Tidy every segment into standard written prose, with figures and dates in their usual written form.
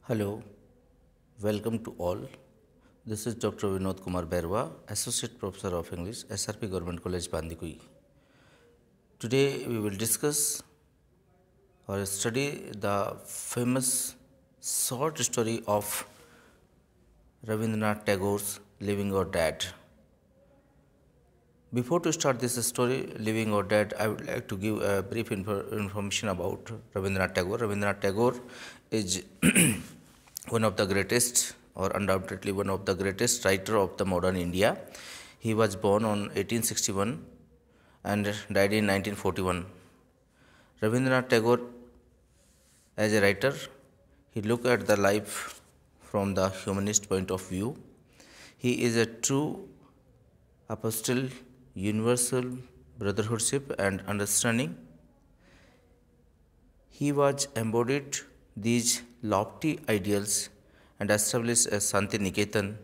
Hello, welcome to all. This is Dr. Vinod Kumar Berwa, Associate Professor of English, SRP Government College, Bandikui. Today we will discuss or study the famous short story of Rabindranath Tagore's Living or Dead. Before to start this story, Living or Dead, I would like to give a brief information about Rabindranath Tagore. Rabindranath Tagore is one of the greatest, or undoubtedly one of the greatest writer of the modern India. He was born on 1861 and died in 1941. Rabindranath Tagore, as a writer, he looked at the life from the humanist point of view. He is a true apostle, universal brotherhoodship and understanding. He was embodied these lofty ideals and established a Santi Niketan,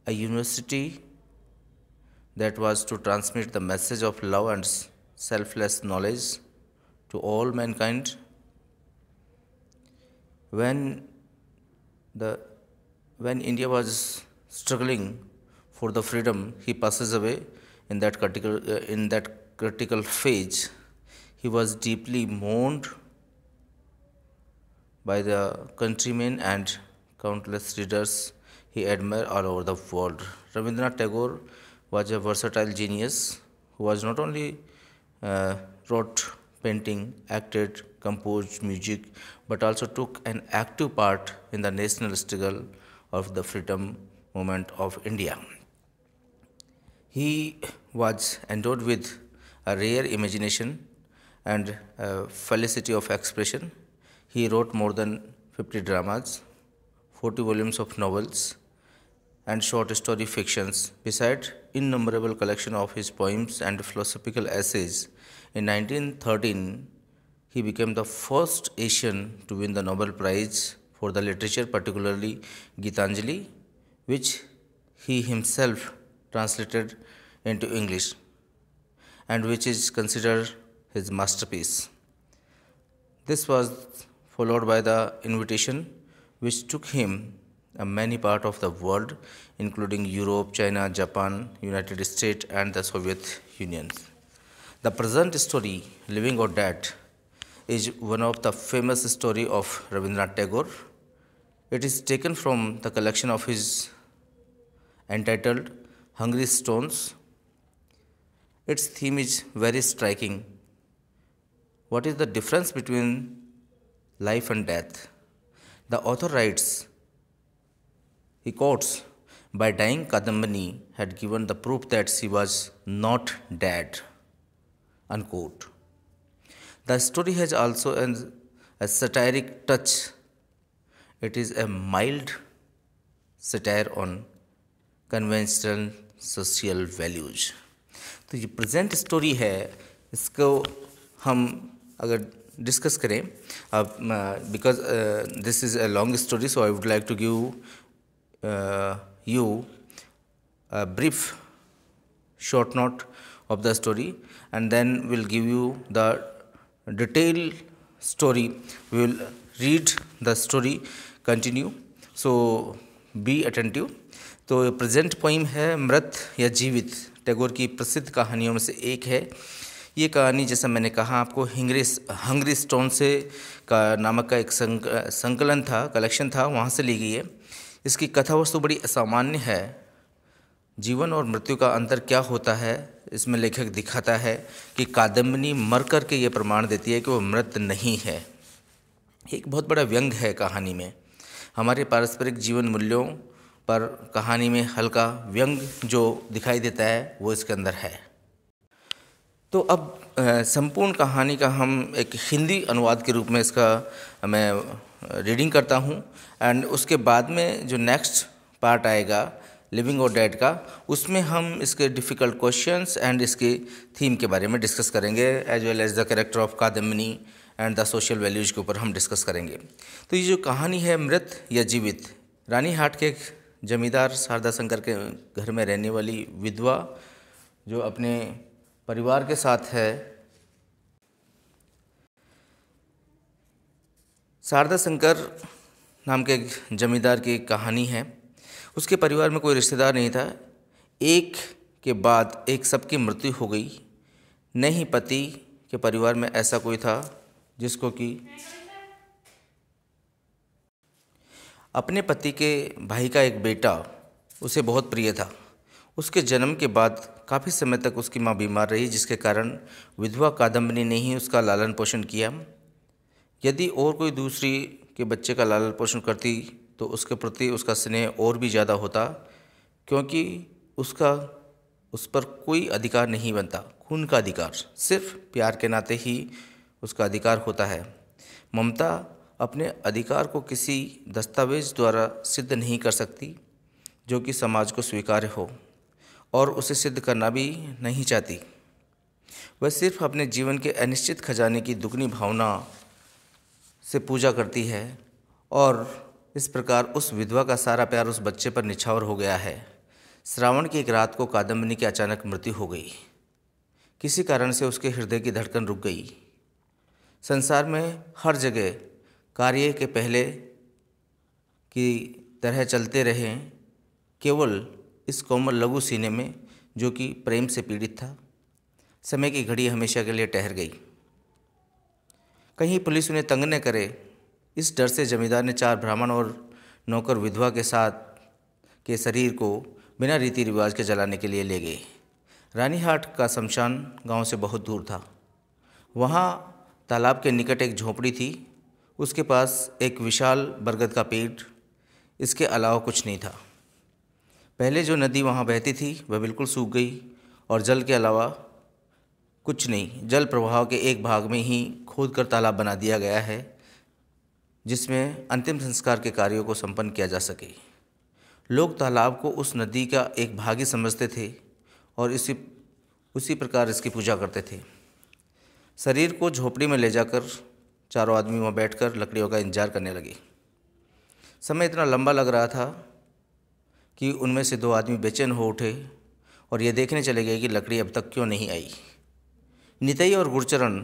a university that was to transmit the message of love and selfless knowledge to all mankind. When India was struggling for the freedom, he passes away in that critical phase. He was deeply mourned by the countrymen and countless readers he admired all over the world. Rabindranath Tagore was a versatile genius who was not only wrote painting, acted, composed music, but also took an active part in the national struggle of the freedom movement of India. He was endowed with a rare imagination and a felicity of expression. He wrote more than 50 dramas, 40 volumes of novels, and short story fictions, besides innumerable collection of his poems and philosophical essays. In 1913, he became the first Asian to win the Nobel Prize for the literature, particularly Gitanjali, which he himself translated into English and which is considered his masterpiece. This was followed by the invitation which took him many parts of the world, including Europe, China, Japan, United States, and the Soviet Union. The present story, Living or Dead, is one of the famous story of Rabindranath Tagore. It is taken from the collection of his entitled Hungry Stones. Its theme is very striking. What is the difference between life and death? The author writes, he quotes, by dying Kadambini had given the proof that she was not dead, unquote. The story has also a satiric touch. It is a mild satire on conventional social values. तो ये present story है, इसको हम अगर discuss करें अब, because this is a long story, so I would like to give you a brief short note of the story, and then we'll give you the detailed story. We will read the story, continue, so be attentive. तो present poem है मृत या जीवित, टैगोर की प्रसिद्ध कहानियों में से एक है। ये कहानी, जैसा मैंने कहा आपको, हंग्री स्टोन से का नामक का एक संकलन था, कलेक्शन था, वहाँ से ली गई है। इसकी कथा वस्तु बड़ी असामान्य है। जीवन और मृत्यु का अंतर क्या होता है, इसमें लेखक दिखाता है कि कादम्बिनी मर कर के ये प्रमाण देती है कि वो मृत नहीं है। एक बहुत बड़ा व्यंग है कहानी में। हमारे पारस्परिक जीवन मूल्यों पर कहानी में हल्का व्यंग जो दिखाई देता है वो इसके अंदर है। तो अब संपूर्ण कहानी का हम एक हिंदी अनुवाद के रूप में इसका मैं रीडिंग करता हूँ, एंड उसके बाद में जो नेक्स्ट पार्ट आएगा लिविंग और डेड का, उसमें हम इसके डिफ़िकल्ट क्वेश्चंस एंड इसके थीम के बारे में डिस्कस करेंगे, as well as the character of Kadambini and the social values के ऊपर हम डिस्कस करेंगे। तो ये जो कहानी है मृत या जीवित, रानी हाट के जमींदार शारदा शंकर के घर में रहने वाली विधवा जो अपने परिवार के साथ है, शारदा शंकर नाम के एक जमींदार की एक कहानी है। उसके परिवार में कोई रिश्तेदार नहीं था। एक के बाद एक सबकी मृत्यु हो गई। नहीं पति के परिवार में ऐसा कोई था जिसको कि अपने पति के भाई का एक बेटा उसे बहुत प्रिय था। उसके जन्म के बाद काफ़ी समय तक उसकी माँ बीमार रही, जिसके कारण विधवा कादम्बिनी ने ही उसका लालन पोषण किया। यदि और कोई दूसरी के बच्चे का लालन पोषण करती तो उसके प्रति उसका स्नेह और भी ज़्यादा होता, क्योंकि उसका उस पर कोई अधिकार नहीं बनता। खून का अधिकार सिर्फ प्यार के नाते ही उसका अधिकार होता है। ममता अपने अधिकार को किसी दस्तावेज द्वारा सिद्ध नहीं कर सकती जो कि समाज को स्वीकार्य हो, और उसे सिद्ध करना भी नहीं चाहती। वह सिर्फ अपने जीवन के अनिश्चित खजाने की दुगनी भावना से पूजा करती है, और इस प्रकार उस विधवा का सारा प्यार उस बच्चे पर निछावर हो गया है। श्रावण की एक रात को कादम्बिनी की अचानक मृत्यु हो गई। किसी कारण से उसके हृदय की धड़कन रुक गई। संसार में हर जगह कार्य के पहले की तरह चलते रहे, केवल इस कोमल लघु सीने में जो कि प्रेम से पीड़ित था, समय की घड़ी हमेशा के लिए ठहर गई। कहीं पुलिस उन्हें तंग न करे, इस डर से जमींदार ने 4 ब्राह्मण और नौकर विधवा के साथ के शरीर को बिना रीति रिवाज के जलाने के लिए ले गए। रानीहाट का शमशान गांव से बहुत दूर था। वहां तालाब के निकट एक झोपड़ी थी। उसके पास एक विशाल बरगद का पेड़, इसके अलावा कुछ नहीं था। पहले जो नदी वहां बहती थी वह बिल्कुल सूख गई, और जल के अलावा कुछ नहीं। जल प्रवाह के एक भाग में ही खोद कर तालाब बना दिया गया है, जिसमें अंतिम संस्कार के कार्यों को संपन्न किया जा सके। लोग तालाब को उस नदी का एक भाग ही समझते थे और उसी प्रकार इसकी पूजा करते थे। शरीर को झोपड़ी में ले जाकर चारों आदमी वहाँ बैठकर लकड़ियों का इंतजार करने लगे। समय इतना लंबा लग रहा था कि उनमें से 2 आदमी बेचैन हो उठे और ये देखने चले गए कि लकड़ी अब तक क्यों नहीं आई। नितई और गुरचरण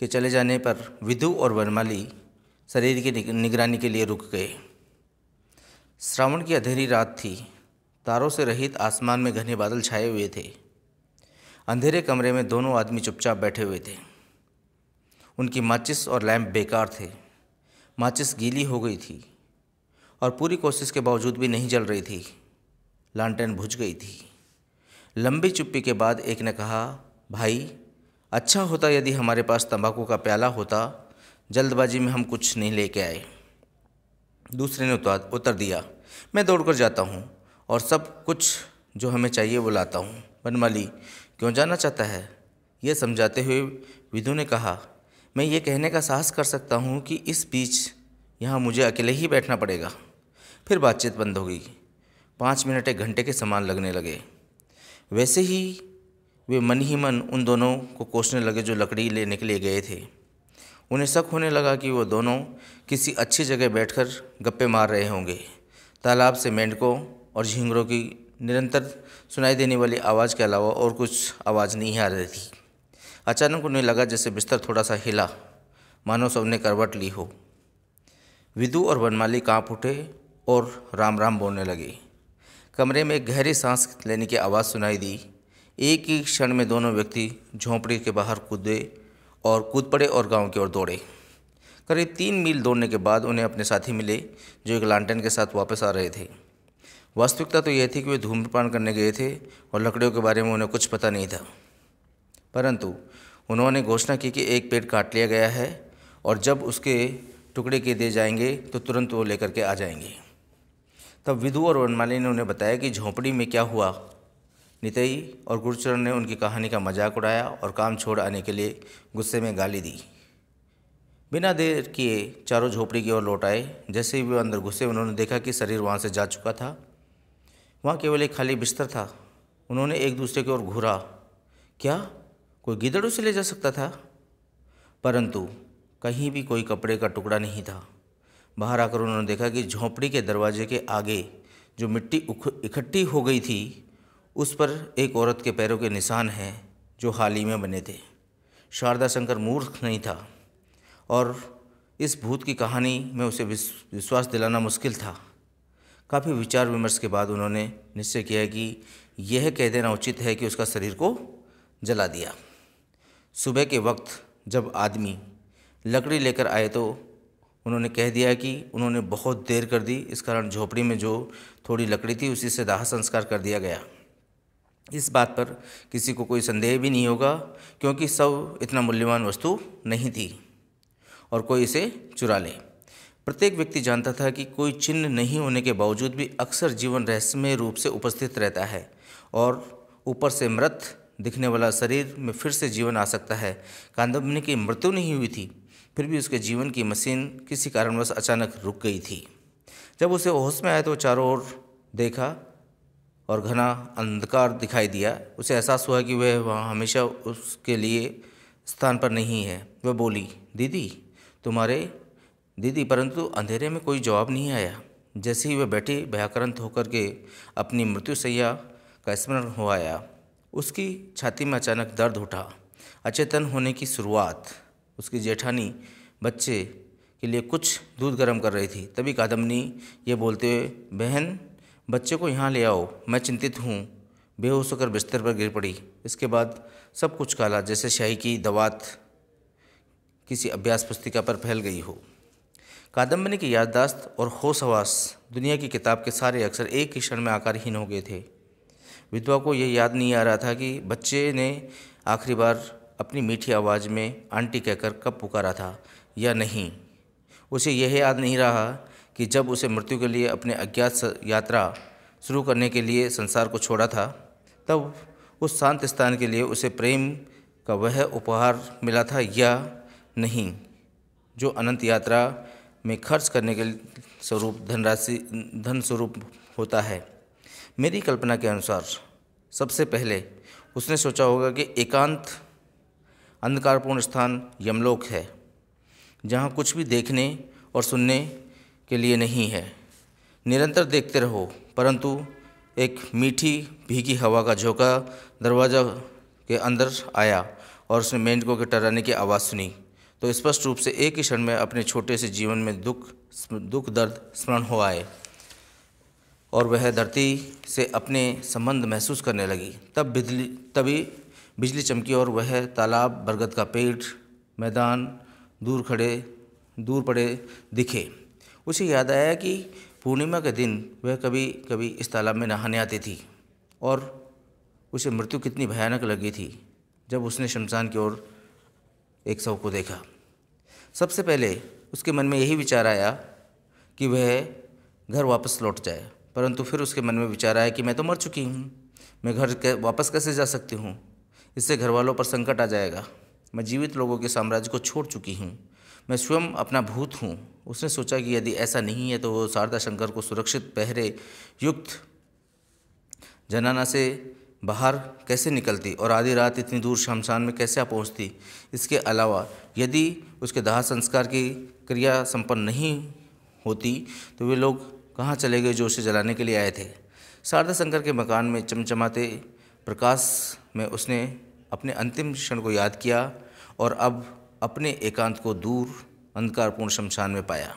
के चले जाने पर विधु और वनमाली शरीर की निगरानी के लिए रुक गए। श्रावण की अंधेरी रात थी। तारों से रहित आसमान में घने बादल छाए हुए थे। अंधेरे कमरे में दोनों आदमी चुपचाप बैठे हुए थे। उनकी माचिस और लैंप बेकार थे। माचिस गीली हो गई थी और पूरी कोशिश के बावजूद भी नहीं जल रही थी। लालटेन बुझ गई थी। लंबी चुप्पी के बाद एक ने कहा, भाई, अच्छा होता यदि हमारे पास तंबाकू का प्याला होता, जल्दबाजी में हम कुछ नहीं लेके आए। दूसरे ने उत्तर दिया, मैं दौड़कर जाता हूँ और सब कुछ जो हमें चाहिए वो लाता हूँ। बनमाली, क्यों जाना चाहता है? यह समझाते हुए विधु ने कहा, मैं ये कहने का साहस कर सकता हूँ कि इस बीच यहाँ मुझे अकेले ही बैठना पड़ेगा। फिर बातचीत बंद हो गई। 5 मिनट 1 घंटे के समान लगने लगे। वैसे ही वे मन ही मन उन दोनों को कोसने लगे जो लकड़ी लेने के लिए गए थे। उन्हें शक होने लगा कि वो दोनों किसी अच्छी जगह बैठकर गप्पे मार रहे होंगे। तालाब से मेंढकों और झींगरों की निरंतर सुनाई देने वाली आवाज़ के अलावा और कुछ आवाज़ नहीं आ रही थी। अचानक उन्हें लगा जैसे बिस्तर थोड़ा सा हिला, मानो सबने करवट ली हो। विधु और वनमाली काँप उठे और राम राम बोलने लगे। कमरे में एक गहरी सांस लेने की आवाज़ सुनाई दी। एक ही क्षण में दोनों व्यक्ति झोंपड़ी के बाहर कूद पड़े और गांव की ओर दौड़े। करीब 3 मील दौड़ने के बाद उन्हें अपने साथी मिले जो एक लालटेन के साथ वापस आ रहे थे। वास्तविकता तो यह थी कि वे धूम्रपान करने गए थे और लकड़ियों के बारे में उन्हें कुछ पता नहीं था, परंतु उन्होंने घोषणा की कि एक पेड़ काट लिया गया है और जब उसके टुकड़े के दिए जाएंगे तो तुरंत वो लेकर के आ जाएंगे। तब विधु और वनमाली ने उन्हें बताया कि झोंपड़ी में क्या हुआ। नितई और गुरचरण ने उनकी कहानी का मजाक उड़ाया और काम छोड़ आने के लिए गुस्से में गाली दी। बिना देर किए चारों झोपड़ी की ओर लौट आए। जैसे ही वे अंदर घुसे उन्होंने देखा कि शरीर वहाँ से जा चुका था। वहाँ केवल एक खाली बिस्तर था। उन्होंने एक दूसरे की ओर घूरा। क्या कोई गिद्धड़ उसे ले जा सकता था? परंतु कहीं भी कोई कपड़े का टुकड़ा नहीं था। बाहर आकर उन्होंने देखा कि झोंपड़ी के दरवाजे के आगे जो मिट्टी इकट्ठी हो गई थी उस पर एक औरत के पैरों के निशान हैं जो हाल ही में बने थे। शारदा शंकर मूर्ख नहीं था और इस भूत की कहानी में उसे विश्वास दिलाना मुश्किल था। काफ़ी विचार विमर्श के बाद उन्होंने निश्चय किया कि यह कह देना उचित है कि उसका शरीर को जला दिया। सुबह के वक्त जब आदमी लकड़ी लेकर आए तो उन्होंने कह दिया कि उन्होंने बहुत देर कर दी, इस कारण झोपड़ी में जो थोड़ी लकड़ी थी उसी से दाह संस्कार कर दिया गया। इस बात पर किसी को कोई संदेह भी नहीं होगा, क्योंकि सब इतना मूल्यवान वस्तु नहीं थी और कोई इसे चुरा ले। प्रत्येक व्यक्ति जानता था कि कोई चिन्ह नहीं होने के बावजूद भी अक्सर जीवन रहस्यमय रूप से उपस्थित रहता है और ऊपर से मृत दिखने वाला शरीर में फिर से जीवन आ सकता है। कादम्बिनी की मृत्यु नहीं हुई थी, फिर भी उसके जीवन की मशीन किसी कारणवश अचानक रुक गई थी। जब उसे होश में आया तो चारों ओर देखा और घना अंधकार दिखाई दिया। उसे एहसास हुआ कि वह वहाँ हमेशा उसके लिए स्थान पर नहीं है। वह बोली, दीदी तुम्हारे दीदी, परंतु अंधेरे में कोई जवाब नहीं आया। जैसे ही वह बैठी भयाक्रांत होकर के अपनी मृत्युशैया का स्मरण हो आया, उसकी छाती में अचानक दर्द उठा। अचेतन होने की शुरुआत। उसकी जेठानी बच्चे के लिए कुछ दूध गर्म कर रही थी। तभी कादम्बिनी ये बोलते हुए, बहन बच्चे को यहाँ ले आओ, मैं चिंतित हूँ, बेहोश होकर बिस्तर पर गिर पड़ी। इसके बाद सब कुछ काला, जैसे स्याही की दवात किसी अभ्यास पुस्तिका पर फैल गई हो। कादम्बिनी की याददाश्त और होश हवास दुनिया की किताब के सारे अक्षर एक ही क्षण में आकारहीन हो गए थे। विधवा को यह याद नहीं आ रहा था कि बच्चे ने आखिरी बार अपनी मीठी आवाज़ में आंटी कहकर कब पुकारा था या नहीं। उसे यह याद नहीं रहा कि जब उसे मृत्यु के लिए अपने अज्ञात यात्रा शुरू करने के लिए संसार को छोड़ा था, तब उस शांत स्थान के लिए उसे प्रेम का वह उपहार मिला था या नहीं जो अनंत यात्रा में खर्च करने के स्वरूप धन स्वरूप होता है। मेरी कल्पना के अनुसार सबसे पहले उसने सोचा होगा कि एकांत अंधकारपूर्ण स्थान यमलोक है, जहाँ कुछ भी देखने और सुनने के लिए नहीं है। निरंतर देखते रहो, परंतु एक मीठी भीगी हवा का झोंका दरवाज़ा के अंदर आया और उसने मेंढकों के टर्राने की आवाज़ सुनी तो स्पष्ट रूप से एक ही क्षण में अपने छोटे से जीवन में दुख दर्द स्मरण हो आए और वह धरती से अपने संबंध महसूस करने लगी। तभी बिजली चमकी और वह तालाब, बरगद का पेड़, मैदान दूर पड़े दिखे। उसे याद आया कि पूर्णिमा के दिन वह कभी कभी इस तालाब में नहाने आती थी और उसे मृत्यु कितनी भयानक लगी थी जब उसने शमशान की ओर एक शव को देखा। सबसे पहले उसके मन में यही विचार आया कि वह घर वापस लौट जाए, परंतु फिर उसके मन में विचार आया कि मैं तो मर चुकी हूँ, मैं घर वापस कैसे जा सकती हूँ, इससे घर वालों पर संकट आ जाएगा। मैं जीवित लोगों के साम्राज्य को छोड़ चुकी हूँ, मैं स्वयं अपना भूत हूँ। उसने सोचा कि यदि ऐसा नहीं है तो वो शारदा शंकर को सुरक्षित पहरे युक्त जनाना से बाहर कैसे निकलती और आधी रात इतनी दूर शमशान में कैसे आ पहुँचती। इसके अलावा यदि उसके दाह संस्कार की क्रिया संपन्न नहीं होती तो वे लोग कहाँ चले गए जो उसे जलाने के लिए आए थे। शारदा शंकर के मकान में चमचमाते प्रकाश में उसने अपने अंतिम क्षण को याद किया और अब अपने एकांत को दूर अंधकारपूर्ण शमशान में पाया।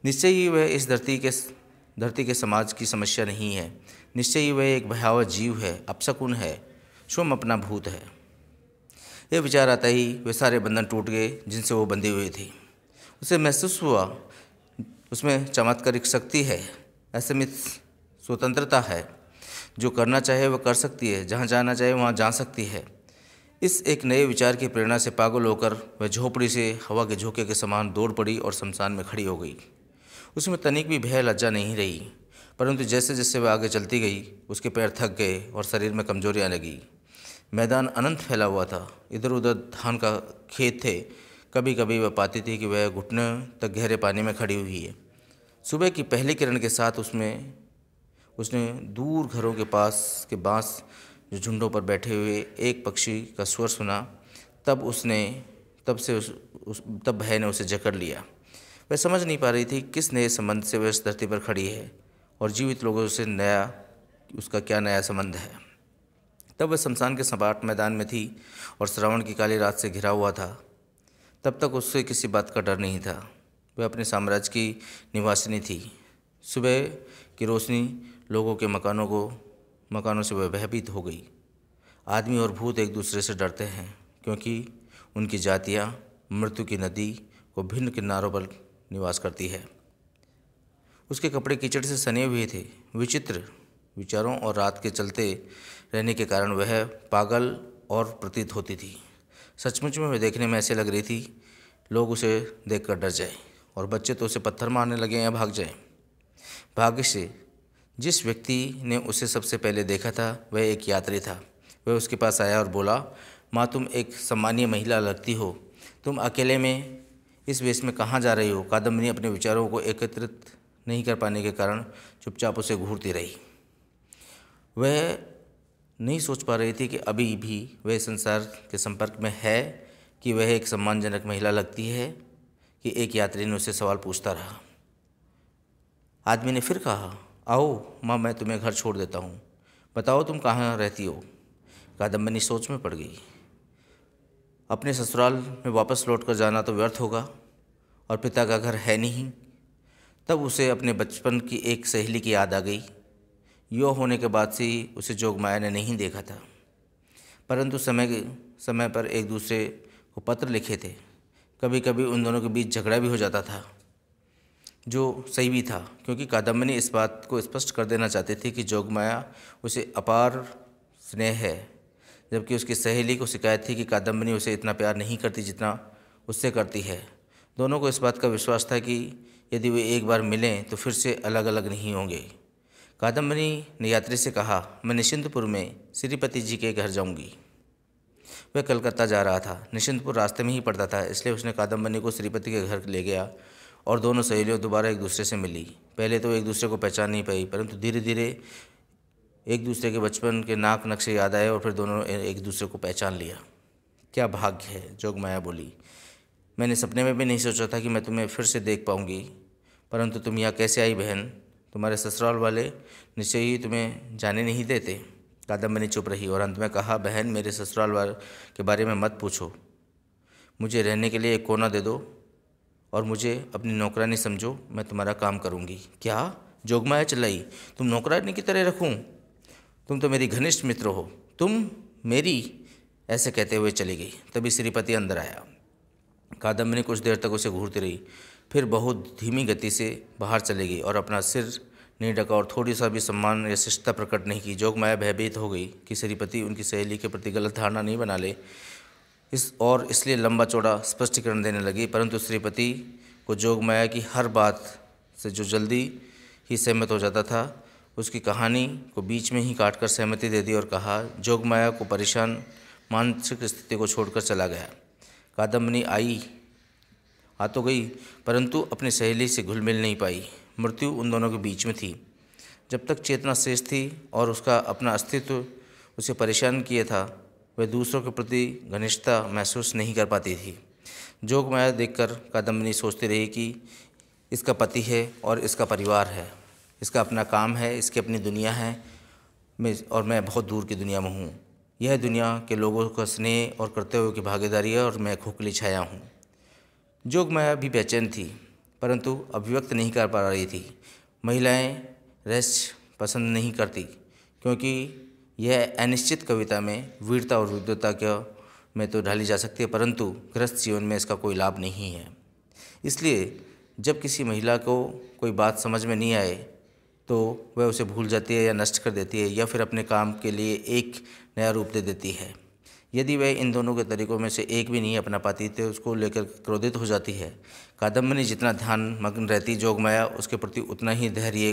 निश्चय ही वह इस धरती के समाज की समस्या नहीं है, निश्चय ही वह एक भयावह जीव है, अपशकुन है, स्वयं अपना भूत है। यह विचार आता ही वे सारे बंधन टूट गए जिनसे वो बंधे हुए थे। उसे महसूस हुआ उसमें चमत्कारिक शक्ति है, असीमित स्वतंत्रता है। जो करना चाहे वह कर सकती है, जहाँ जाना चाहे वहाँ जा सकती है। इस एक नए विचार की प्रेरणा से पागल होकर वह झोपड़ी से हवा के झोंके के समान दौड़ पड़ी और शमशान में खड़ी हो गई। उसमें तनिक भी भय लज्जा नहीं रही, परंतु जैसे जैसे वह आगे चलती गई उसके पैर थक गए और शरीर में कमजोरी आने लगी। मैदान अनंत फैला हुआ था, इधर उधर धान का खेत थे। कभी कभी वह पाती थी कि वह घुटने तक गहरे पानी में खड़ी हुई है। सुबह की पहली किरण के साथ उसने दूर घरों के पास के बांस जो झुंडों पर बैठे हुए एक पक्षी का स्वर सुना। तब भय ने उसे जकड़ लिया। वह समझ नहीं पा रही थी किस नए संबंध से वह इस धरती पर खड़ी है और जीवित लोगों से उसका क्या नया संबंध है। तब वह शमशान के सपाट मैदान में थी और श्रावण की काली रात से घिरा हुआ था। तब तक उससे किसी बात का डर नहीं था। वह अपने साम्राज्य की निवासिनी थी। सुबह की रोशनी लोगों के मकानों से वह भयभीत हो गई। आदमी और भूत एक दूसरे से डरते हैं क्योंकि उनकी जातियाँ मृत्यु की नदी को भिन्न किनारों पर निवास करती है। उसके कपड़े कीचड़ से सने हुए थे। विचित्र विचारों और रात के चलते रहने के कारण वह पागल और प्रतीत होती थी। सचमुच में वह देखने में ऐसे लग रही थी लोग उसे देखकर डर जाएं और बच्चे तो उसे पत्थर मारने लगे या भाग जाएं। भाग्य से जिस व्यक्ति ने उसे सबसे पहले देखा था वह एक यात्री था। वह उसके पास आया और बोला, माँ, तुम एक सम्मानीय महिला लगती हो। तुम अकेले में इस वेश में कहाँ जा रही हो? कादम्बिनी अपने विचारों को एकत्रित नहीं कर पाने के कारण चुपचाप उसे घूरती रही। वह नहीं सोच पा रही थी कि अभी भी वह संसार के संपर्क में है, कि वह एक सम्मानजनक महिला लगती है, कि एक यात्री ने उसे सवाल पूछता रहा। आदमी ने फिर कहा, आओ माँ, मैं तुम्हें घर छोड़ देता हूँ। बताओ तुम कहाँ रहती हो? कादम्बिनी सोच में पड़ गई। अपने ससुराल में वापस लौट कर जाना तो व्यर्थ होगा और पिता का घर है नहीं। तब उसे अपने बचपन की एक सहेली की याद आ गई। युवा होने के बाद से ही उसे जोगमाया ने नहीं देखा था, परंतु समय पर एक दूसरे को पत्र लिखे थे। कभी कभी उन दोनों के बीच झगड़ा भी हो जाता था, जो सही भी था, क्योंकि कादम्बिनी इस बात को स्पष्ट कर देना चाहती थी कि जोगमाया उसे अपार स्नेह है, जबकि उसकी सहेली को शिकायत थी कि कादम्बिनी उसे इतना प्यार नहीं करती जितना उससे करती है। दोनों को इस बात का विश्वास था कि यदि वे एक बार मिलें तो फिर से अलग अलग नहीं होंगे। कादम्बिनी ने यात्री से कहा, मैं निश्चिंतपुर में श्रीपति जी के घर जाऊंगी। वह कलकत्ता जा रहा था। निश्चिंतपुर रास्ते में ही पड़ता था, इसलिए उसने कादम्बिनी को श्रीपति के घर ले गया और दोनों सहेलियों दोबारा एक दूसरे से मिली। पहले तो एक दूसरे को पहचान नहीं पाई, परंतु धीरे धीरे एक दूसरे के बचपन के नाक नक्शे याद आए और फिर दोनों एक दूसरे को पहचान लिया। क्या भाग्य है, जोगमाया बोली। मैंने सपने में भी नहीं सोचा था कि मैं तुम्हें फिर से देख पाऊंगी। परंतु तुम यहाँ कैसे आई बहन? तुम्हारे ससुराल वाले निश्चय ही तुम्हें जाने नहीं देते। कादम्बिनी चुप रही और अंत में कहा, बहन, मेरे ससुराल वाले के बारे में मत पूछो। मुझे रहने के लिए एक कोना दे दो और मुझे अपनी नौकरानी समझो। मैं तुम्हारा काम करूँगी। क्या? जोगमाया चिल्लाई, तुम नौकरानी की तरह रखूँ? तुम तो मेरी घनिष्ठ मित्र हो। तुम मेरी? ऐसे कहते हुए चली गई। तभी श्रीपति अंदर आया। कादम्बिनी कुछ देर तक उसे घूरती रही, फिर बहुत धीमी गति से बाहर चली गई और अपना सिर नहीं ढका और थोड़ी सा भी सम्मान या शिष्टता प्रकट नहीं की। जोगमाया भयभीत हो गई कि श्रीपति उनकी सहेली के प्रति गलत धारणा नहीं बना ले, इसलिए लंबा चौड़ा स्पष्टीकरण देने लगी। परंतु श्रीपति को जोगमाया की हर बात से जो जल्दी ही सहमत हो जाता था, उसकी कहानी को बीच में ही काटकर सहमति दे दी और कहा, जोगमाया को परेशान मानसिक स्थिति को छोड़कर चला गया। कादम्बिनी आ तो गई, परंतु अपनी सहेली से घुल मिल नहीं पाई। मृत्यु उन दोनों के बीच में थी। जब तक चेतना शेष थी और उसका अपना अस्तित्व उसे परेशान किए था, वह दूसरों के प्रति घनिष्ठता महसूस नहीं कर पाती थी। जोगमाया देखकर कादम्बिनी सोचती रही कि इसका पति है और इसका परिवार है, इसका अपना काम है, इसकी अपनी दुनिया है, और मैं बहुत दूर की दुनिया में हूँ। यह दुनिया के लोगों का स्नेह और कर्तव्यों की भागीदारी है और मैं खोखली छाया हूँ। जोगमाया भी बेचैन थी, परंतु अभिव्यक्त नहीं कर पा रही थी। महिलाएं रहस्य पसंद नहीं करती, क्योंकि यह अनिश्चित कविता में वीरता और विद्वता में तो ढाली जा सकती है, परंतु गृहस्थ जीवन में इसका कोई लाभ नहीं है। इसलिए जब किसी महिला को कोई बात समझ में नहीं आए तो वह उसे भूल जाती है या नष्ट कर देती है, या फिर अपने काम के लिए एक नया रूप दे देती है। यदि वह इन दोनों के तरीकों में से एक भी नहीं अपना पाती तो उसको लेकर क्रोधित हो जाती है। कादम्बिनी जितना ध्यान मग्न रहती, जोगमाया उसके प्रति उतना ही धैर्य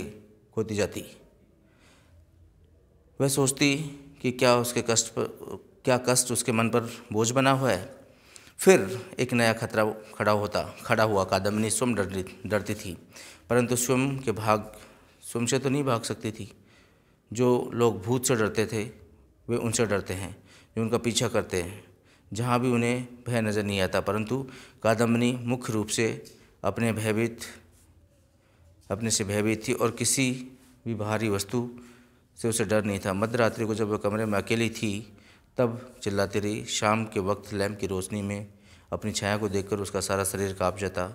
खोती जाती। वह सोचती कि क्या कष्ट उसके मन पर बोझ बना हुआ है। फिर एक नया खतरा खड़ा हुआ। कादम्बिनी स्वयं डरती थी, परंतु स्वयं से तो नहीं भाग सकती थी। जो लोग भूत से डरते थे वे उनसे डरते हैं जो उनका पीछा करते हैं, जहाँ भी उन्हें भय नज़र नहीं आता। परंतु कादम्बिनी मुख्य रूप से अपने से भयभीत थी और किसी भी बाहरी वस्तु से उसे डर नहीं था। मध्यरात्रि को जब वह कमरे में अकेली थी तब चिल्लाती रही। शाम के वक्त लैंप की रोशनी में अपनी छाया को देखकर उसका सारा शरीर काँप जाता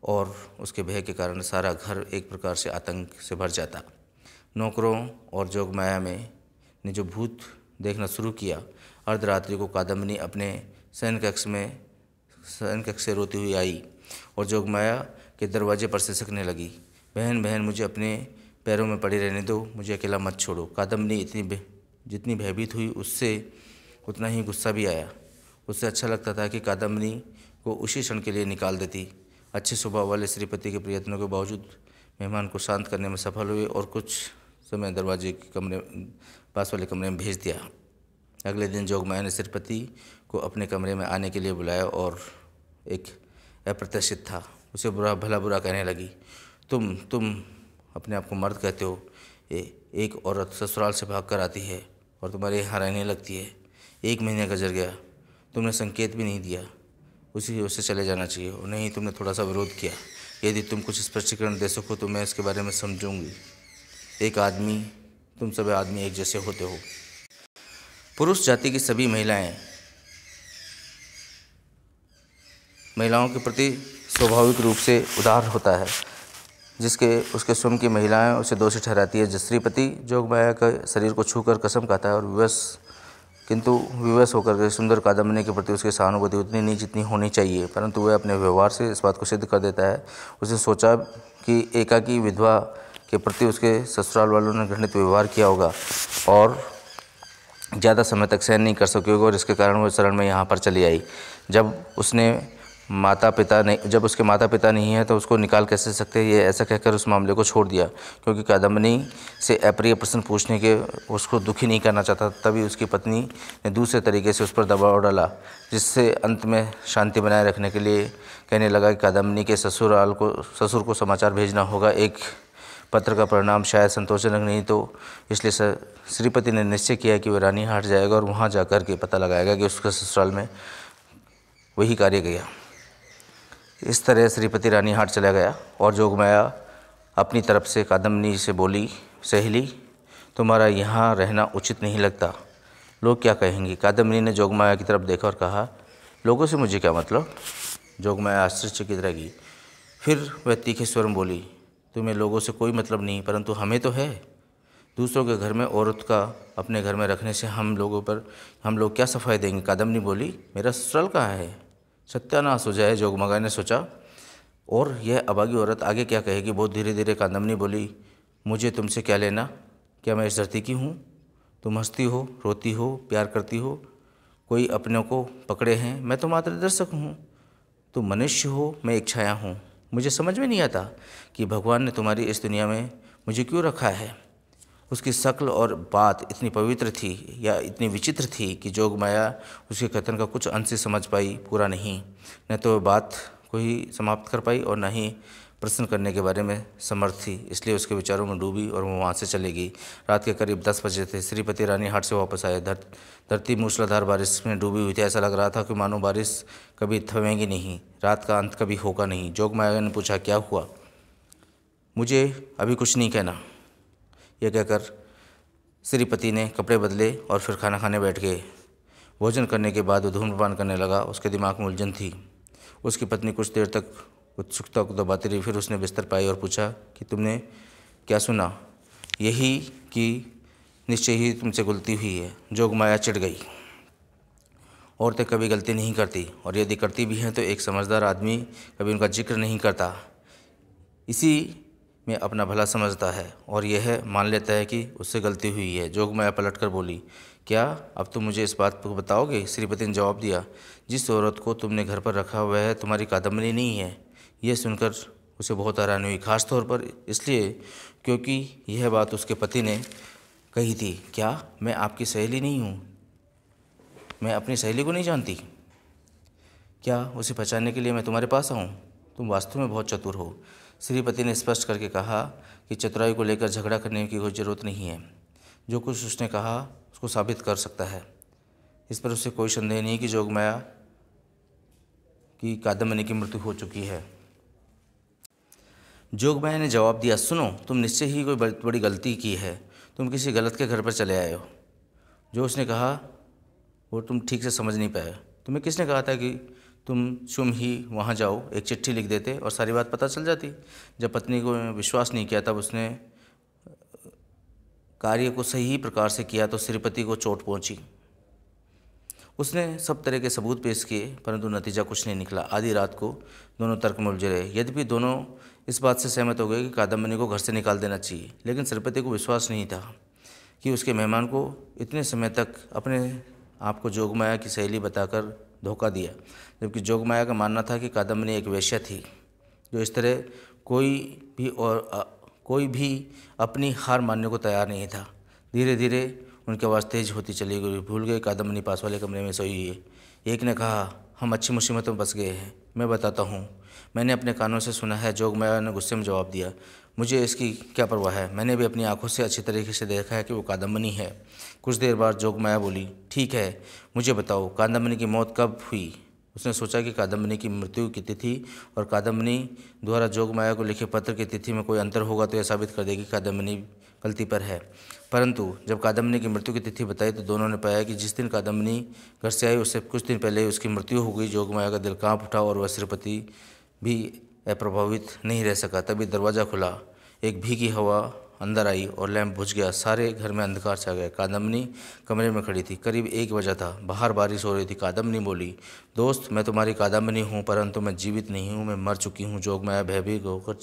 और उसके भय के कारण सारा घर एक प्रकार से आतंक से भर जाता। नौकरों और जोगमाया ने जो भूत देखना शुरू किया, अर्धरात्रि को कादम्बिनी अपने शयन कक्ष से रोती हुई आई और जोगमाया के दरवाजे पर सिसकने लगी, बहन बहन मुझे अपने पैरों में पड़ी रहने दो, मुझे अकेला मत छोड़ो। कादम्बिनी जितनी भयभीत हुई उससे उतना ही गुस्सा भी आया। उससे अच्छा लगता था कि कादम्बिनी को उसी क्षण के लिए निकाल देती। अच्छे स्वभाव वाले श्रीपति के प्रयत्नों के बावजूद मेहमान को शांत करने में सफल हुए और कुछ समय दरवाजे के पास वाले कमरे में भेज दिया। अगले दिन जोगमाया ने श्रीपति को अपने कमरे में आने के लिए बुलाया और एक अप्रत्याशित था उसे भला बुरा कहने लगी। तुम अपने आप को मर्द कहते हो, एक औरत ससुराल से भाग कर आती है और तुम्हारे यहाँ रहने लगती है। 1 महीने गुजर गया, तुमने संकेत भी नहीं दिया उसे चले जाना चाहिए, और नहीं तुमने थोड़ा सा विरोध किया। यदि तुम कुछ स्पष्टीकरण दे सको तो मैं इसके बारे में समझूंगी। तुम सभी आदमी एक जैसे होते हो। पुरुष जाति की सभी महिलाओं के प्रति स्वाभाविक रूप से उदार होता है, जिसके उसके स्वयं की महिलाएं उसे दोषी ठहराती है। श्रीपति जोगमाया के शरीर को छूकर कसम खाता है और विवश होकर सुंदर कादम्बिनी के प्रति उसकी सहानुभूति उतनी नहीं जितनी होनी चाहिए, परंतु वह अपने व्यवहार से इस बात को सिद्ध कर देता है। उसने सोचा कि एकाकी विधवा के प्रति उसके ससुराल वालों ने घृणित व्यवहार किया होगा और ज़्यादा समय तक सहन नहीं कर सकी होगी, और इसके कारण वो शरण में यहाँ पर चली आई। जब उसके माता पिता नहीं है तो उसको निकाल कैसे सकते, ये ऐसा कहकर उस मामले को छोड़ दिया, क्योंकि कादम्बिनी से अप्रिय प्रश्न पूछने के उसको दुखी नहीं करना चाहता। तभी उसकी पत्नी ने दूसरे तरीके से उस पर दबाव डाला, जिससे अंत में शांति बनाए रखने के लिए कहने लगा कि कादम्बिनी के ससुर को समाचार भेजना होगा। एक पत्र का परिणाम शायद संतोषजनक नहीं तो इसलिए श्रीपति ने निश्चय किया कि वह रानीहाट जाएगा और वहाँ जाकर के पता लगाएगा कि उसके ससुराल में वही कार्य गया। इस तरह श्रीपति रानीहाट चला गया और जोगमाया अपनी तरफ से कादम्बिनी से बोली, सहेली तुम्हारा यहाँ रहना उचित नहीं लगता, लोग क्या कहेंगे। कादम्बिनी ने जोगमाया की तरफ देखा और कहा, लोगों से मुझे क्या मतलब। जोगमाया आश्चर्यचकित रह गई। फिर वह तीखे स्वर में बोली, तुम्हें लोगों से कोई मतलब नहीं, परंतु हमें तो है। दूसरों के घर में औरत का अपने घर में रखने से हम लोग क्या सफाई देंगे। कादम्बिनी बोली, मेरा ससुराल कहाँ है, सत्यानाश हो जाए। जोगमाया ने सोचा, और यह अभागी औरत आगे क्या कहेगी। बहुत धीरे धीरे कादम्बिनी बोली, मुझे तुमसे क्या लेना, क्या मैं इस धरती की हूँ। तुम हंसती हो, रोती हो, प्यार करती हो, कोई अपनों को पकड़े हैं, मैं तो मात्र दर्शक हूँ। तुम मनुष्य हो, मैं एक छाया हूँ। मुझे समझ में नहीं आता कि भगवान ने तुम्हारी इस दुनिया में मुझे क्यों रखा है। उसकी शक्ल और बात इतनी पवित्र थी या इतनी विचित्र थी कि जोगमाया उसके कथन का कुछ अंश समझ पाई, पूरा नहीं। न तो वह बात को ही समाप्त कर पाई और न ही प्रश्न करने के बारे में समर्थ थी, इसलिए उसके विचारों में डूबी और वो वहाँ से चली गई। रात के करीब 10 बजे थे। श्रीपति रानीहाट से वापस आए। धरती मूसलाधार बारिश में डूबी हुई थी। ऐसा लग रहा था कि मानो बारिश कभी थमेगी नहीं, रात का अंत कभी होगा नहीं। जोगमाया ने पूछा, क्या हुआ। मुझे अभी कुछ नहीं कहना, यह कहकर श्रीपति ने कपड़े बदले और फिर खाना खाने बैठ गए। भोजन करने के बाद वो धूम्रपान करने लगा। उसके दिमाग में उलझन थी। उसकी पत्नी कुछ देर तक उत्सुकता को दबाती रही। फिर उसने बिस्तर पाई और पूछा कि तुमने क्या सुना। यही कि निश्चय ही तुमसे गलती हुई है। जोगमाया चिढ़ गई। औरतें कभी गलती नहीं करती, और यदि करती भी हैं तो एक समझदार आदमी कभी उनका जिक्र नहीं करता, इसी में अपना भला समझता है और यह मान लेता है कि उससे गलती हुई है। जोगमाया पलट कर बोली, क्या अब तुम मुझे इस बात को बताओगे। श्रीपति ने जवाब दिया, जिस औरत को तुमने घर पर रखा हुआ है तुम्हारी कादम्बिनी नहीं है। यह सुनकर उसे बहुत हैरानी हुई, खासतौर पर इसलिए क्योंकि यह बात उसके पति ने कही थी। क्या मैं आपकी सहेली नहीं हूँ, मैं अपनी सहेली को नहीं जानती। क्या उसे पहचानने के लिए मैं तुम्हारे पास आऊँ। तुम वास्तव में बहुत चतुर हो। श्रीपति ने स्पष्ट करके कहा कि चतुराई को लेकर झगड़ा करने की कोई ज़रूरत नहीं है। जो कुछ उसने कहा उसको साबित कर सकता है। इस पर उसे कोई संदेह नहीं कि जोगमाया की कादम्बिनी की मृत्यु हो चुकी है। जोगमाया ने जवाब दिया, सुनो, तुम निश्चय ही कोई बड़ी गलती की है। तुम किसी गलत के घर पर चले आए हो। जो उसने कहा वो तुम ठीक से समझ नहीं पाए। तुम्हें किसने कहा था कि तुम ही वहाँ जाओ, एक चिट्ठी लिख देते और सारी बात पता चल जाती। जब पत्नी को विश्वास नहीं किया तब उसने कार्य को सही प्रकार से किया तो श्रीपति को चोट पहुंची। उसने सब तरह के सबूत पेश किए परंतु नतीजा कुछ नहीं निकला। आधी रात को दोनों तर्क में उलझे रहे। यद्यपि दोनों इस बात से सहमत हो गए कि कादम्बिनी को घर से निकाल देना चाहिए, लेकिन श्रीपति को विश्वास नहीं था कि उसके मेहमान को इतने समय तक अपने आप को जोगमाया की सहेली बताकर धोखा दिया, जबकि जोगमाया का मानना था कि कादम्बिनी एक वेश्या थी जो इस तरह कोई भी अपनी हार मानने को तैयार नहीं था। धीरे धीरे उनकी आवाज़ तेज होती चली गई। भूल गए कादम्बिनी पास वाले कमरे में सोई हुई है। एक ने कहा, हम अच्छी मुसीबत में फंस गए हैं। मैं बताता हूँ, मैंने अपने कानों से सुना है। जोगमाया ने गुस्से में जवाब दिया, मुझे इसकी क्या परवाह है, मैंने भी अपनी आंखों से अच्छी तरीके से देखा है कि वो कादम्बिनी है। कुछ देर बाद जोगमाया बोली, ठीक है, मुझे बताओ कादम्बिनी की मौत कब हुई। उसने सोचा कि कादम्बिनी की मृत्यु की तिथि और कादम्बिनी द्वारा जोगमाया को लिखे पत्र की तिथि में कोई अंतर होगा तो यह साबित कर देगी कादम्बिनी गलती पर है। परंतु जब कादम्बिनी की मृत्यु की तिथि बताई तो दोनों ने पाया कि जिस दिन कादम्बिनी घर से आई उससे कुछ दिन पहले उसकी मृत्यु हो गई। जोगमाया का दिल कांप उठा और वह श्रीपति भी अप्रभावित नहीं रह सका। तभी दरवाज़ा खुला, एक भीगी हवा अंदर आई और लैंप बुझ गया। सारे घर में अंधकार छा गया। कादम्बिनी कमरे में खड़ी थी। करीब 1 बजा था। बाहर बारिश हो रही थी। कादम्बिनी बोली, दोस्त, मैं तुम्हारी कादम्बिनी हूँ, परंतु मैं जीवित नहीं हूँ, मैं मर चुकी हूँ। जोगमाया भयभीत होकर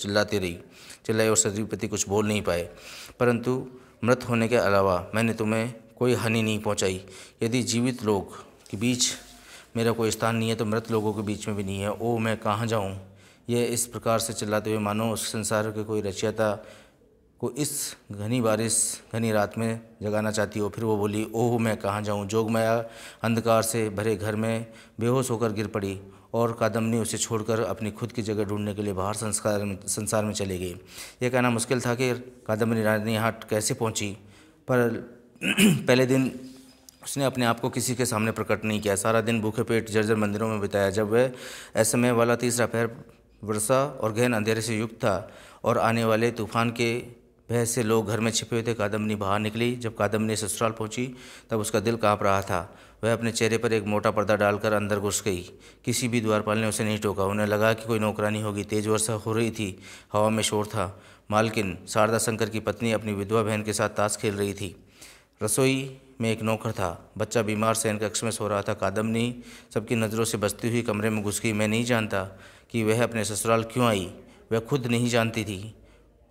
चिल्लाई और श्रीपति कुछ बोल नहीं पाए। परंतु मृत होने के अलावा मैंने तुम्हें कोई हानि नहीं पहुँचाई। यदि जीवित लोग के बीच मेरा कोई स्थान नहीं है तो मृत लोगों के बीच में भी नहीं है। ओ, मैं कहाँ जाऊँ। यह इस प्रकार से चिल्लाते हुए मानो उस संसार के कोई रचयिता को इस घनी बारिश घनी रात में जगाना चाहती हो। फिर वो बोली, ओह, मैं कहाँ जाऊँ। जोगमाया अंधकार से भरे घर में बेहोश होकर गिर पड़ी और कादम्बिनी उसे छोड़कर अपनी खुद की जगह ढूंढने के लिए बाहर संसार में चली गई। यह कहना मुश्किल था कि कादम्बिनी रानी यहाँ कैसे पहुँची, पर पहले दिन उसने अपने आप को किसी के सामने प्रकट नहीं किया। सारा दिन भूखे पेट जर्जर मंदिरों में बिताया। जब वह असमय वाला तीसरा पहर वर्षा और गहन अंधेरे से युक्त था और आने वाले तूफान के भय से लोग घर में छिपे हुए थे, कादम्बिनी बाहर निकली। जब कादम्बिनी ससुराल पहुंची तब उसका दिल कांप रहा था। वह अपने चेहरे पर एक मोटा पर्दा डालकर अंदर घुस गई। किसी भी द्वारपाल ने उसे नहीं टोका। उन्हें लगा कि कोई नौकरानी होगी। तेज वर्षा हो रही थी। हवा में शोर था। मालकिन शारदा शंकर की पत्नी अपनी विधवा बहन के साथ ताश खेल रही थी। रसोई में एक नौकर था। बच्चा बीमार शयन कक्ष में सो रहा था। कादम्बिनी सबकी नज़रों से बचती हुई कमरे में घुस गई। मैं नहीं जानता कि वह अपने ससुराल क्यों आई। वह खुद नहीं जानती थी।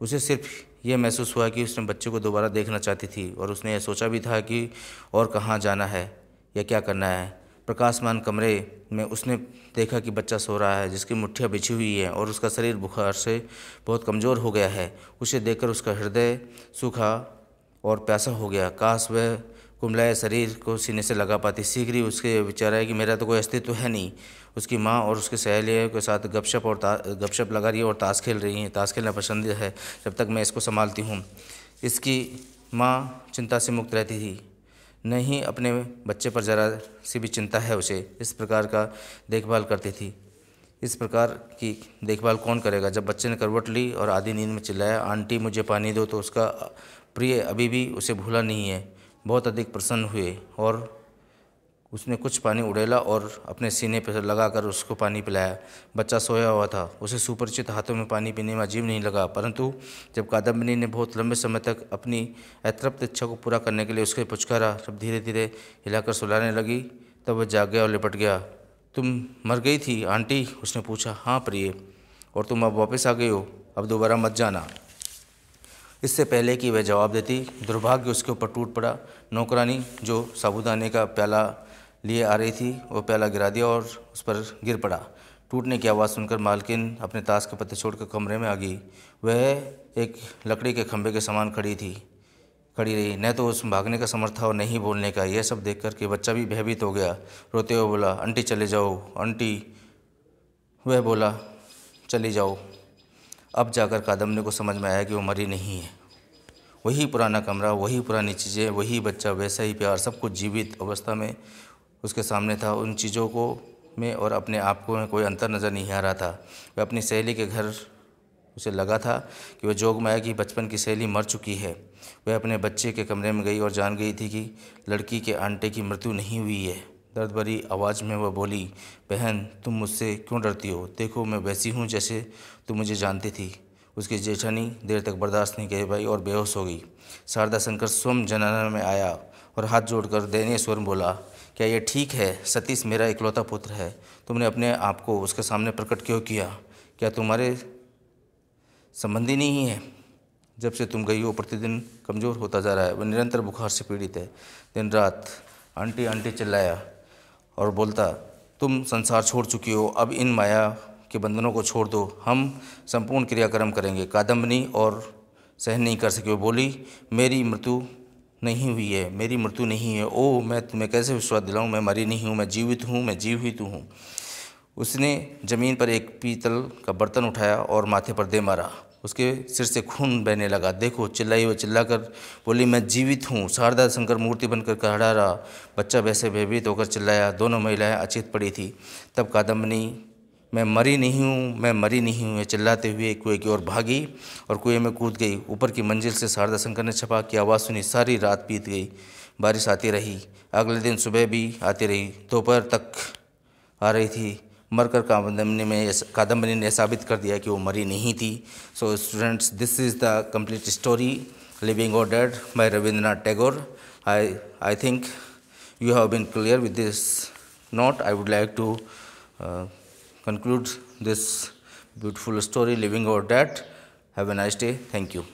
उसे सिर्फ यह महसूस हुआ कि उसने बच्चे को दोबारा देखना चाहती थी और उसने यह सोचा भी था कि और कहाँ जाना है या क्या करना है। प्रकाशमान कमरे में उसने देखा कि बच्चा सो रहा है, जिसकी मुट्ठियाँ बिछी हुई हैं और उसका शरीर बुखार से बहुत कमज़ोर हो गया है। उसे देखकर उसका हृदय सूखा और प्यासा हो गया। काश वह कुमलाए शरीर को सीने से लगा पाती। शीघ्र ही उसके विचार आया कि मेरा तो कोई अस्तित्व है नहीं। उसकी माँ और उसके सहेलियों के साथ गपशप लगा रही है और ताश खेल रही हैं। ताश खेलना पसंद है जब तक मैं इसको संभालती हूँ। इसकी माँ चिंता से मुक्त रहती थी। नहीं, अपने बच्चे पर जरा सी भी चिंता है उसे। इस प्रकार का देखभाल करती थी। इस प्रकार की देखभाल कौन करेगा। जब बच्चे ने करवट ली और आधी नींद में चिल्लाया, आंटी मुझे पानी दो, तो उसका प्रिय अभी भी उसे भूला नहीं है। बहुत अधिक प्रसन्न हुए और उसने कुछ पानी उड़ेला और अपने सीने पर लगाकर उसको पानी पिलाया। बच्चा सोया हुआ था। उसे सुपरिचित हाथों में पानी पीने में अजीब नहीं लगा, परंतु जब कादम्बिनी ने बहुत लंबे समय तक अपनी अतृप्त इच्छा को पूरा करने के लिए उसके पुचकारा, जब धीरे धीरे हिलाकर सुलाने लगी, तब वह जाग गया और लिपट गया। तुम मर गई थी आंटी, उसने पूछा। हाँ प्रिय, और तुम अब वापस आ गई हो, अब दोबारा मत जाना। इससे पहले कि वह जवाब देती, दुर्भाग्य उसके ऊपर टूट पड़ा। नौकरानी जो साबूदाने का प्याला लिए आ रही थी, वो प्याला गिरा दिया और उस पर गिर पड़ा। टूटने की आवाज़ सुनकर मालकिन अपने ताश के पत्ते छोड़कर कमरे में आ गई। वह एक लकड़ी के खंभे के समान खड़ी रही। न तो उस भागने का समर्थ था और न ही बोलने का। यह सब देख कर के बच्चा भी भयभीत हो गया। रोते हुए बोला, आंटी चले जाओ, आंटी। वह बोला, चली जाओ। अब जाकर कादम्बिनी को समझ में आया कि वो मरी नहीं है। वही पुराना कमरा, वही पुरानी चीज़ें, वही बच्चा, वैसा ही प्यार, सब कुछ जीवित अवस्था में उसके सामने था। उन चीज़ों को में और अपने आप को में कोई अंतर नज़र नहीं आ रहा था। वह अपनी सहेली के घर, उसे लगा था कि वह जोगमाया की बचपन की सहेली मर चुकी है। वह अपने बच्चे के कमरे में गई और जान गई थी कि लड़की के आंटे की मृत्यु नहीं हुई है। दर्द भरी आवाज़ में वह बोली, बहन तुम मुझसे क्यों डरती हो? देखो मैं वैसी हूँ जैसे तुम मुझे जानती थी। उसकी जेठानी देर तक बर्दाश्त नहीं कर पाई और बेहोश हो गई। शारदा शंकर स्वयं जनाना में आया और हाथ जोड़कर दयनीय स्वर में बोला, क्या ये ठीक है? सतीश मेरा इकलौता पुत्र है। तुमने अपने आप को उसके सामने प्रकट क्यों किया? क्या तुम्हारे संबंधी नहीं है? जब से तुम गई हो प्रतिदिन कमज़ोर होता जा रहा है। वह निरंतर बुखार से पीड़ित है। दिन रात आंटी आंटी चिल्लाया और बोलता, तुम संसार छोड़ चुकी हो, अब इन माया के बंधनों को छोड़ दो, हम संपूर्ण क्रियाक्रम करेंगे। कादम्बिनी और सहन नहीं कर सकी। वो बोली, मेरी मृत्यु नहीं हुई है, मेरी मृत्यु नहीं है। ओह, मैं तुम्हें कैसे विश्वास दिलाऊं? मैं मरी नहीं हूँ, मैं जीवित हूँ, मैं जीवित हूँ। उसने ज़मीन पर एक पीतल का बर्तन उठाया और माथे पर दे मारा। उसके सिर से खून बहने लगा। देखो, चिल्लाई वो चिल्लाकर बोली, मैं जीवित हूँ। शारदा शंकर मूर्ति बनकर खड़ा रहा। बच्चा वैसे भयभीत होकर चिल्लाया। दोनों महिलाएं अचेत पड़ी थी। तब कादम्बिनी, मैं मरी नहीं हूँ, मैं मरी नहीं हूँ, चिल्लाते हुए कुएं की ओर भागी और कुएं में कूद गई। ऊपर की मंजिल से शारदा शंकर ने छपाक की आवाज़ सुनी। सारी रात बीत गई। बारिश आती रही। अगले दिन सुबह भी आती रही। दोपहर तक आ रही थी। मरकर कादम्बिनी ने साबित कर दिया कि वो मरी नहीं थी। So students, this is the complete story living और dead by Rabindranath Tagore. I think you have been clear with this note. I would like to conclude this beautiful story, Living or Dead. Have a nice day. Thank you.